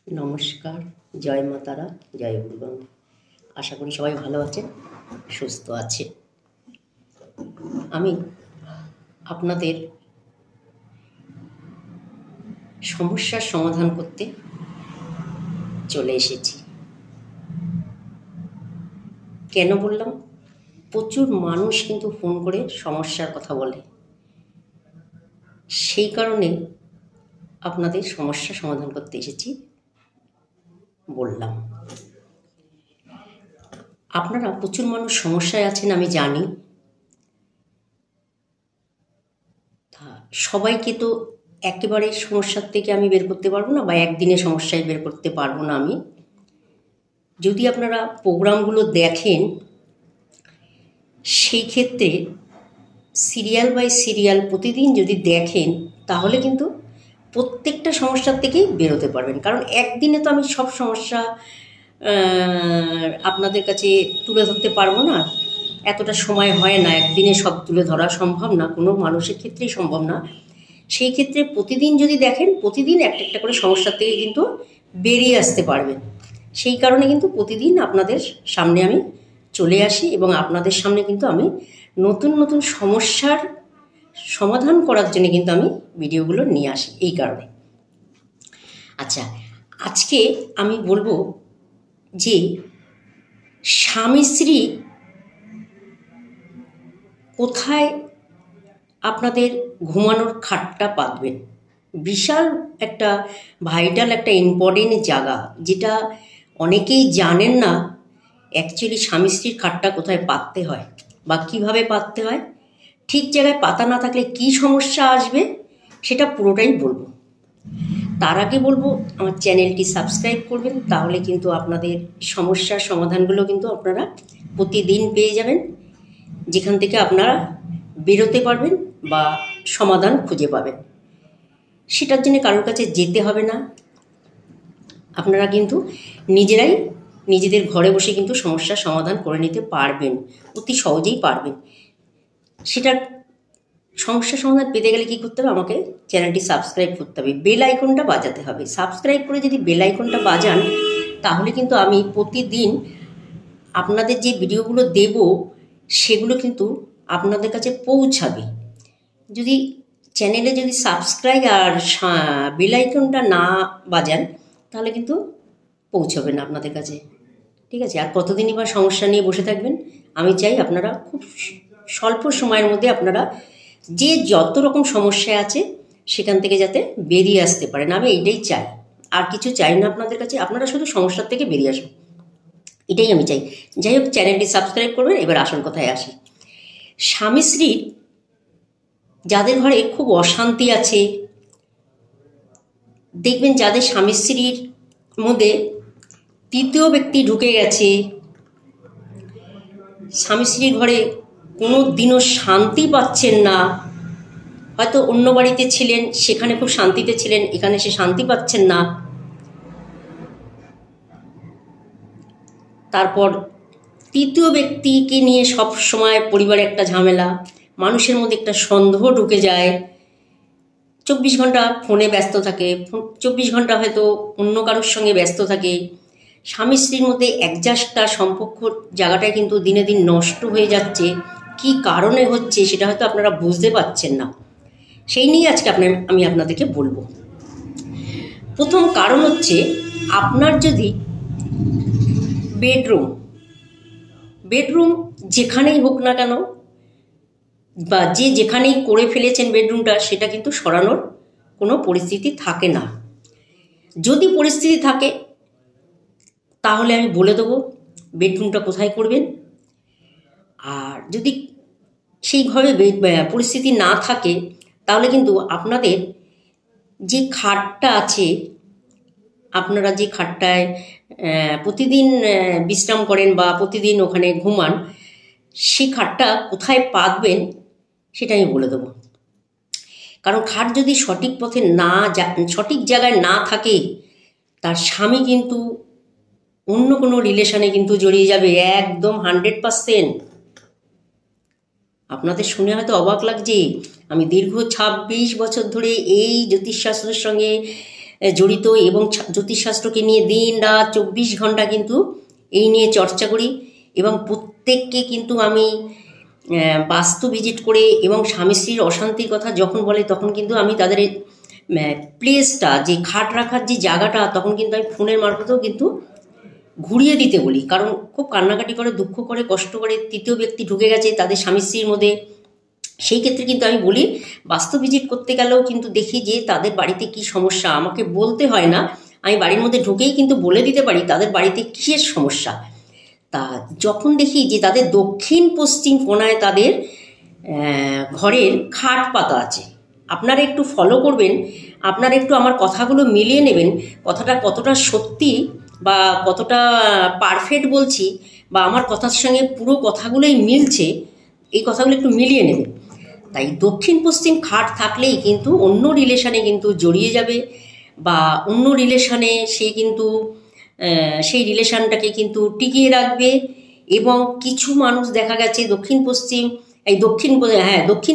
নমস্কার, জয় মা তারা, জয় গুরুগণ। আশা করি সবাই ভালো আছেন, সুস্থ আছে। আমি আপনাদের সমস্যার সমাধান করতে চলে এসেছি। কেন বললাম? প্রচুর মানুষ কিন্তু ফোন করে সমস্যার কথা বলে, সেই কারণে আপনাদের সমস্যা সমাধান করতে এসেছি বললাম। আপনারা প্রচুর মানুষ সমস্যায় আছেন, আমি জানি। সবাইকে তো একেবারে সমস্যার থেকে আমি বের করতে পারবো না, বা একদিনে সমস্যায় বের করতে পারবো না আমি। যদি আপনারা প্রোগ্রামগুলো দেখেন, সেই ক্ষেত্রে সিরিয়াল বাই সিরিয়াল প্রতিদিন যদি দেখেন, তাহলে কিন্তু প্রত্যেকটা সমস্যার থেকেই বেরোতে পারবেন। কারণ একদিনে তো আমি সব সমস্যা আপনাদের কাছে তুলে ধরতে পারবো না, এতটা সময় হয় না, একদিনে সব তুলে ধরা সম্ভব না, কোনো মানুষের ক্ষেত্রেই সম্ভব না। সেই ক্ষেত্রে প্রতিদিন যদি দেখেন, প্রতিদিন একটা একটা করে সমস্যার থেকে কিন্তু বেরিয়ে আসতে পারবেন। সেই কারণে কিন্তু প্রতিদিন আপনাদের সামনে আমি চলে আসি, এবং আপনাদের সামনে কিন্তু আমি নতুন নতুন সমস্যার সমাধান করার জন্য কিন্তু আমি ভিডিওগুলো নিয়ে আসি, এই কারণে। আচ্ছা, আজকে আমি বলবো যে স্বামী স্ত্রী কোথায় আপনাদের ঘুমানোর খাটটা পাতবেন। বিশাল একটা ভাইটাল, একটা ইম্পর্টেন্ট জায়গা, যেটা অনেকেই জানেন না। অ্যাকচুয়ালি স্বামী স্ত্রীর খাটটা কোথায় পাততে হয় বা কীভাবে পাততে হয়, ঠিক জায়গায় পাতা না থাকলে কী সমস্যা আসবে, সেটা পুরোটাই বলবো। তার আগে বলবো আমার চ্যানেলটি সাবস্ক্রাইব করবেন, তাহলে কিন্তু আপনাদের সমস্যার সমাধানগুলো কিন্তু আপনারা প্রতিদিন পেয়ে যাবেন, যেখান থেকে আপনারা বেরোতে পারবেন বা সমাধান খুঁজে পাবেন। সেটার জন্য কারোর কাছে যেতে হবে না, আপনারা কিন্তু নিজেরাই নিজেদের ঘরে বসে কিন্তু সমস্যার সমাধান করে নিতে পারবেন, অতি সহজেই পারবেন। সেটার সমস্যার সমাধান পেতে গেলে কী করতে হবে? আমাকে চ্যানেলটি সাবস্ক্রাইব করতে হবে, বেল আইকনটা বাজাতে হবে। সাবস্ক্রাইব করে যদি বেল আইকনটা বাজান, তাহলে কিন্তু আমি প্রতিদিন আপনাদের যে ভিডিওগুলো দেব, সেগুলো কিন্তু আপনাদের কাছে পৌঁছাবে। যদি চ্যানেলে যদি সাবস্ক্রাইব আর বেল আইকনটা না বাজান, তাহলে কিন্তু পৌঁছবে না আপনাদের কাছে, ঠিক আছে? আর কতদিনই বা সমস্যা নিয়ে বসে থাকবেন? আমি চাই আপনারা খুব স্বল্প সময়ের মধ্যে আপনারা যে যত রকম সমস্যা আছে সেখান থেকে যাতে বেরিয়ে আসতে পারেন, আমি এইটাই চাই। আর কিছু চাই না আপনাদের কাছে, আপনারা শুধু সমস্যার থেকে বেরিয়ে আসুন, এটাই আমি চাই। যাই হোক, চ্যানেলটি সাবস্ক্রাইব করবেন। এবার আসল কথায় আসি। স্বামী স্ত্রীর যাদের ঘরে খুব অশান্তি আছে, দেখবেন যাদের স্বামী স্ত্রীর মধ্যে তৃতীয় ব্যক্তি ঢুকে গেছে, স্বামী স্ত্রীর ঘরে কোনো দিনও শান্তি পাচ্ছেন না। হয়তো অন্য বাড়িতে ছিলেন, সেখানে খুব শান্তিতে ছিলেন, এখানে সে শান্তি পাচ্ছেন না। তারপর তৃতীয় ব্যক্তিকে নিয়ে সব সময় পরিবারে একটা ঝামেলা, মানুষের মধ্যে একটা সন্দেহ ঢুকে যায়। 24 ঘন্টা ফোনে ব্যস্ত থাকে, 24 ঘন্টা হয়তো অন্য কারোর সঙ্গে ব্যস্ত থাকে। স্বামী স্ত্রীর মধ্যে অ্যাডজাস্টটা সম্পর্ক জায়গাটায় কিন্তু দিনে দিন নষ্ট হয়ে যাচ্ছে। কি কারণে হচ্ছে সেটা হয়তো আপনারা বুঝতে পারছেন না, সেই নিয়ে আজকে আমি আপনাদেরকে বলবো। প্রথম কারণ হচ্ছে, আপনার যদি বেডরুম যেখানেই হোক না কেন, বা যেখানেই করে ফেলেছেন বেডরুমটা, সেটা কিন্তু সরানোর কোনো পরিস্থিতি থাকে না। যদি পরিস্থিতি থাকে, তাহলে আমি বলে দেবো বেডরুমটা কোথায় করবেন। আর যদি সেইভাবে পরিস্থিতি না থাকে, তাহলে কিন্তু আপনাদের যে খাটটা আছে, আপনারা যে খাটটায় প্রতিদিন বিশ্রাম করেন বা প্রতিদিন ওখানে ঘুমান, সেই খাটটা কোথায় পাতবেন সেটা আমি বলে দেবো। কারণ খাট যদি সঠিক পথে সঠিক জায়গায় না থাকে, তার স্বামী কিন্তু অন্য কোনো রিলেশনে কিন্তু জড়িয়ে যাবে, একদম 100%। আপনাদের শুনে হয়তো অবাক লাগছে, আমি দীর্ঘ 26 বছর ধরে এই জ্যোতিষশাস্ত্রের সঙ্গে জড়িত এবং জ্যোতিষশাস্ত্রকে নিয়ে দিন রাত 24 ঘন্টা কিন্তু এই নিয়ে চর্চা করি এবং প্রত্যেককে কিন্তু আমি বাস্তু ভিজিট করে এবং স্বামী স্ত্রীর অশান্তির কথা যখন বলে তখন কিন্তু আমি তাদের প্লেসটা, যে খাট রাখার যে জায়গাটা, তখন কিন্তু আমি ফোনের মারফতেও কিন্তু ঘুরিয়ে দিতে বলি। কারণ খুব কান্নাকাটি করে, দুঃখ করে, কষ্ট করে, তৃতীয় ব্যক্তি ঢুকে গেছে তাদের স্বামী স্ত্রীর মধ্যে, সেই ক্ষেত্রে কিন্তু আমি বলি বাস্তু ভিজিট করতে গেলেও কিন্তু দেখি যে তাদের বাড়িতে কি সমস্যা। আমাকে বলতে হয় না, আমি বাড়ির মধ্যে ঢুকেই কিন্তু বলে দিতে পারি তাদের বাড়িতে কিসের সমস্যা। তা যখন দেখি যে তাদের দক্ষিণ পশ্চিম কোণায় তাদের ঘরের খাট পাতা আছে, আপনারা একটু ফলো করবেন, আপনারা একটু আমার কথাগুলো মিলিয়ে নেবেন, কথাটা কতটা সত্যি বা কতটা পারফেক্ট বলছি, বা আমার কথার সঙ্গে পুরো কথাগুলোই মিলছে, এই কথাগুলো একটু মিলিয়ে নেবেন। তাই দক্ষিণ পশ্চিম খাট থাকলেই কিন্তু অন্য রিলেশানে কিন্তু জড়িয়ে যাবে, বা অন্য রিলেশানে সে কিন্তু সেই রিলেশানটাকে কিন্তু টিকিয়ে রাখবে। এবং কিছু মানুষ দেখা গেছে দক্ষিণ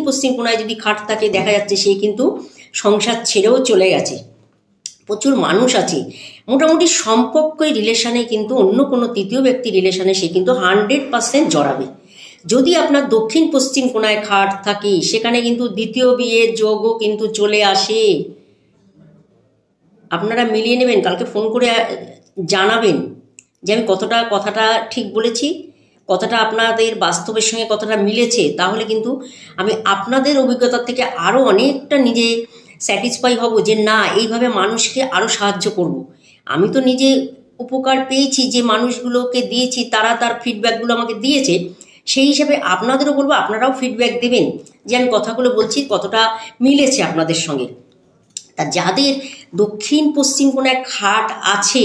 পশ্চিম কোণায় যদি খাট থাকে, দেখা যাচ্ছে সে কিন্তু সংসার ছেড়েও চলে গেছে। প্রচুর মানুষ আছে মোটামুটি সম্পর্কই রিলেশানে কিন্তু অন্য কোনো তৃতীয় ব্যক্তি রিলেশানে সে কিন্তু 100% জড়াবে। যদি আপনার দক্ষিণ পশ্চিম কোণায় খাট থাকে, সেখানে কিন্তু দ্বিতীয় বিয়ের যোগও কিন্তু চলে আসে। আপনারা মিলিয়ে নেবেন, কালকে ফোন করে জানাবেন যে আমি কথাটা ঠিক বলেছি, কথাটা আপনাদের বাস্তবের সঙ্গে কতটা মিলেছে। তাহলে কিন্তু আমি আপনাদের অভিজ্ঞতার থেকে আরও অনেকটা নিজে স্যাটিসফাই হব যে না, এইভাবে মানুষকে আরও সাহায্য করব। আমি তো নিজে উপকার পেয়েছি, যে মানুষগুলোকে দিয়েছি তারা তার ফিডব্যাকগুলো আমাকে দিয়েছে, সেই হিসাবে আপনাদেরও বলবো আপনারাও ফিডব্যাক দেবেন যে আমি কথাগুলো বলছি কতটা মিলেছে আপনাদের সঙ্গে। তা যাদের দক্ষিণ পশ্চিম কোণায় খাট আছে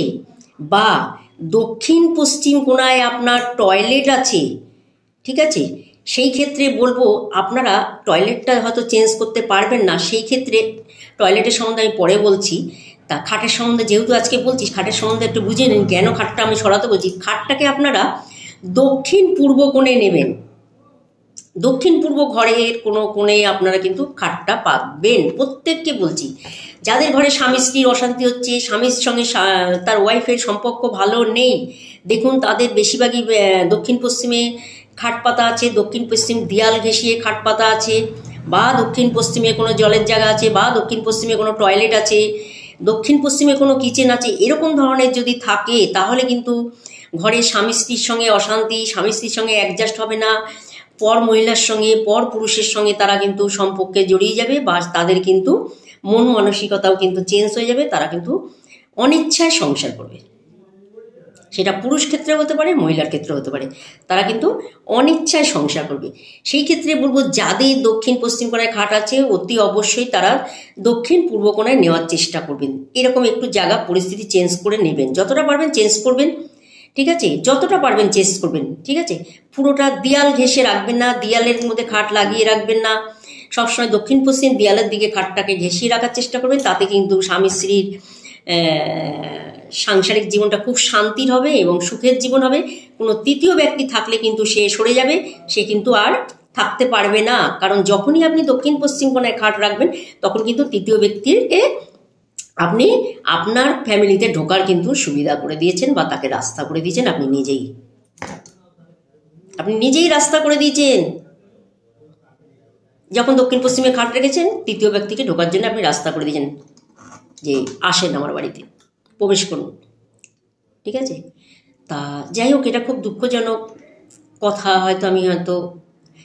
বা দক্ষিণ পশ্চিম কোণায় আপনার টয়লেট আছে, ঠিক আছে, সেই ক্ষেত্রে বলবো আপনারা টয়লেটটা হয়তো চেঞ্জ করতে পারবেন না, সেই ক্ষেত্রে টয়লেটের সম্বন্ধে আমি পরে বলছি। তা খাটের সম্বন্ধে যেহেতু আজকে বলছি, খাটের সম্বন্ধে একটু বুঝে নিন কেন খাটটা আমি সরাতে বলছি। খাটটাকে আপনারা দক্ষিণ পূর্ব কোণে নেবেন, দক্ষিণ পূর্ব ঘরের কোনো কোণে আপনারা কিন্তু খাটটা পাবেন। প্রত্যেককে বলছি, যাদের ঘরে স্বামী স্ত্রীর অশান্তি হচ্ছে, স্বামীর সঙ্গে তার ওয়াইফের সম্পর্ক ভালো নেই, দেখুন তাদের বেশিরভাগই দক্ষিণ পশ্চিমে খাট পাতা আছে, দক্ষিণ পশ্চিম দেয়াল ঘেঁষিয়ে খাট পাতা আছে, বা দক্ষিণ পশ্চিমে কোনো জলের জায়গা আছে, বা দক্ষিণ পশ্চিমে কোনো টয়লেট আছে, দক্ষিণ পশ্চিমে কোনো কিচেন আছে, এরকম ধরনের যদি থাকে তাহলে কিন্তু ঘরে স্বামী স্ত্রীর সঙ্গে অশান্তি, স্বামী স্ত্রীর সঙ্গে অ্যাডজাস্ট হবে না, পর মহিলার সঙ্গে পর পুরুষের সঙ্গে তারা কিন্তু সম্পর্কে জড়িয়ে যাবে, বা তাদের কিন্তু মন মানসিকতাও কিন্তু চেঞ্জ হয়ে যাবে, তারা কিন্তু অনিচ্ছায় সংসার করবে। সেটা পুরুষ ক্ষেত্রে হতে পারে, মহিলার ক্ষেত্রে হতে পারে, তারা কিন্তু অনিচ্ছায় সংসার করবে। সেই ক্ষেত্রে বলবো যাদের দক্ষিণ পশ্চিম কোণায় খাট আছে অতি অবশ্যই তারা দক্ষিণ পূর্ব কোণায় নেওয়ার চেষ্টা করবেন। এরকম একটু জায়গা পরিস্থিতি চেঞ্জ করে নেবেন, যতটা পারবেন চেঞ্জ করবেন, ঠিক আছে, যতটা পারবেন চেঞ্জ করবেন, ঠিক আছে। পুরোটা দেয়াল ঘেঁষে রাখবেন না, দেয়ালের মধ্যে খাট লাগিয়ে রাখবেন না, সবসময় দক্ষিণ পশ্চিম দেয়ালের দিকে খাটটাকে ঘেঁষিয়ে রাখার চেষ্টা করবেন। তাতে কিন্তু স্বামী স্ত্রীর সাংসারিক জীবনটা খুব শান্তির হবে এবং সুখের জীবন হবে। কোনো তৃতীয় ব্যক্তি থাকলে কিন্তু সে সরে যাবে, সে কিন্তু আর থাকতে পারবে না। কারণ যখনই আপনি দক্ষিণ পশ্চিম কোণায় খাট রাখবেন তখন কিন্তু তৃতীয় ব্যক্তিকে আপনি আপনার ফ্যামিলিতে ঢোকার কিন্তু সুবিধা করে দিয়েছেন, বা তাকে রাস্তা করে দিয়েছেন, আপনি নিজেই রাস্তা করে দিয়েছেন। যখন দক্ষিণ পশ্চিমে খাট রেখেছেন, তৃতীয় ব্যক্তিকে ঢোকার জন্য আপনি রাস্তা করে দিয়েছেন যে আসেন আমার বাড়িতে, প্রবেশ করুন, ঠিক আছে। তা যাই হোক, এটা খুব দুঃখজনক কথা, হয়তো আমি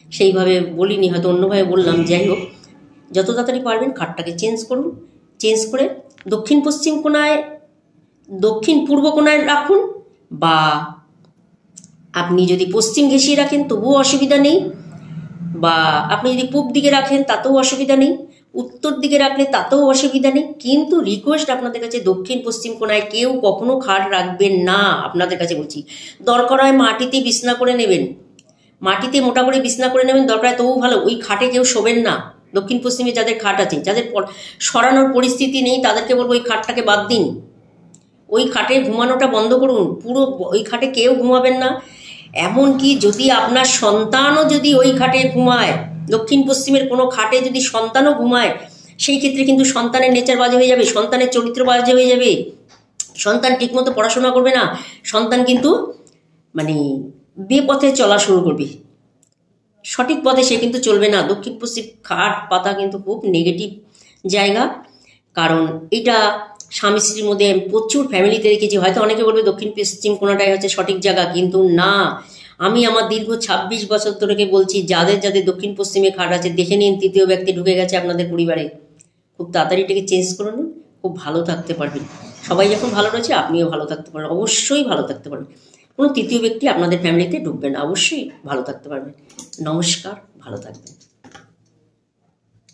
সেইভাবে বলিনি, হয়তো অন্যভাবে বললাম। যাই হোক, যত তাড়াতাড়ি পারবেন খাটটাকে চেঞ্জ করুন, চেঞ্জ করে দক্ষিণ পশ্চিম কোণায়, দক্ষিণ পূর্ব কোণায় রাখুন, বা আপনি যদি পশ্চিম ঘেঁষিয়ে রাখেন তবুও অসুবিধা নেই, বা আপনি যদি পূব দিকে রাখেন তাতেও অসুবিধা নেই, উত্তর দিকে রাখলে তাতেও অসুবিধা নেই। কিন্তু রিকোয়েস্ট আপনাদের কাছে, দক্ষিণ পশ্চিম কোণায় কেউ কখনো খাট রাখবেন না, আপনাদের কাছে বলছি। দরকার হয় মাটিতে বিছনা করে নেবেন, মাটিতে মোটা করে বিছনা করে নেবেন, দরকার হয় তবু ভালো, ওই খাটে কেউ শোবেন না। দক্ষিণ পশ্চিমে যাদের খাট আছে, যাদের সরানোর পরিস্থিতি নেই, তাদেরকে বলবো ওই খাটটাকে বাদ দিন, ওই খাটে ঘুমানোটা বন্ধ করুন, পুরো ওই খাটে কেউ ঘুমাবেন না। এমনকি যদি আপনার সন্তানও যদি ওই খাটে ঘুমায়, দক্ষিণ পশ্চিমের কোনো খাটে যদি সন্তানও ঘুমায়, সেই ক্ষেত্রে কিন্তু সন্তানের নেচার বাজে হয়ে যাবে, সন্তানের চরিত্র বাজে হয়ে যাবে, সন্তান ঠিকমতো পড়াশোনা করবে না, সন্তান কিন্তু মানে বেপথে চলা শুরু করবে, সঠিক পথে সে কিন্তু চলবে না। দক্ষিণ পশ্চিম খাট পাতা কিন্তু খুব নেগেটিভ জায়গা, কারণ এটা স্বামী স্ত্রীর মধ্যে প্রচুর ফ্যামিলিতে দেখেছি। হয়তো অনেকে বলবে দক্ষিণ পশ্চিম কোণাটাই হচ্ছে সঠিক জায়গা, কিন্তু না, আমি আমার দীর্ঘ 26 বছর ধরে বলছি, যাদের যাদের দক্ষিণ পশ্চিমে খাট আছে দেখে নিন তৃতীয় ব্যক্তি ঢুকে গেছে আপনাদের পরিবারে, খুব তাড়াতাড়ি এটাকে চেঞ্জ করে নিন, খুব ভালো থাকতে পারবেন। সবাই যখন ভালো রয়েছে আপনিও ভালো থাকতে পারবেন, অবশ্যই ভালো থাকতে পারবেন। কোনো তৃতীয় ব্যক্তি আপনাদের ফ্যামিলিতে ঢুকবে না, অবশ্যই ভালো থাকতে পারবেন। নমস্কার, ভালো থাকবেন।